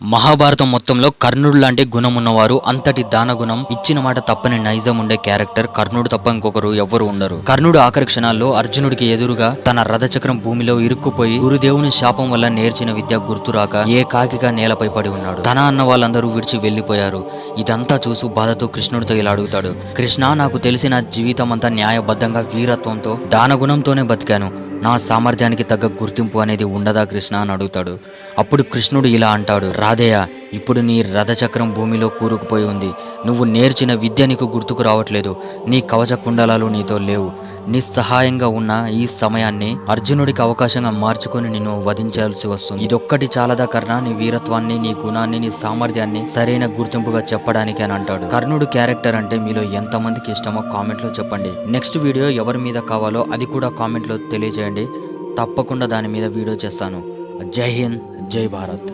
మహాభారతం మొత్తంలో కర్ణుడు లాంటి గుణం ఉన్నవారు, అంతటి దాన గుణం, ఇచ్చిన మాట తప్పని నైజం ఉండే క్యారెక్టర్ కర్ణుడు తప్ప ఇంకొకరు ఎవ్వరు ఉండరు. కర్ణుడు ఆఖరి క్షణాల్లో అర్జునుడికి ఎదురుగా తన రథచక్రం భూమిలో ఇరుక్కుపోయి గురుదేవుని శాపం వల్ల నేర్చిన విద్య గుర్తురాక ఏకాకిగా నేలపై పడి ఉన్నాడు. తన అన్న వాళ్ళందరూ విడిచి వెళ్లిపోయారు. ఇదంతా చూసి బాధతో కృష్ణుడితో ఇలా అడుగుతాడు: కృష్ణ, నాకు తెలిసిన జీవితం అంతా న్యాయబద్ధంగా వీరత్వంతో దానగుణంతోనే బతికాను. నా సామర్థ్యానికి తగ్గ గుర్తింపు అనేది ఉండదా కృష్ణ అని అడుగుతాడు. అప్పుడు కృష్ణుడు ఇలా అంటాడు: రాధేయ, ఇప్పుడు నీ రథచక్రం భూమిలో కూరుకుపోయి ఉంది. నువ్వు నేర్చిన విద్య నీకు గుర్తుకు రావట్లేదు. నీ కవచ కుండలాలు నీతో లేవు. నిస్సహాయంగా ఉన్న ఈ సమయాన్ని అర్జునుడికి అవకాశంగా మార్చుకొని నిన్ను వధించాల్సి వస్తుంది. ఇదొక్కటి చాలదా కర్ణ, నీ వీరత్వాన్ని, నీ గుణాన్ని, నీ సామర్థ్యాన్ని సరైన గుర్తింపుగా చెప్పడానికి అని అంటాడు. కర్ణుడు క్యారెక్టర్ అంటే మీలో ఎంతమందికి ఇష్టమో కామెంట్లో చెప్పండి. నెక్స్ట్ వీడియో ఎవరి మీద కావాలో అది కూడా కామెంట్లో తెలియజేయండి. తప్పకుండా దాని మీద వీడియో చేస్తాను. జై హింద్, జై భారత్.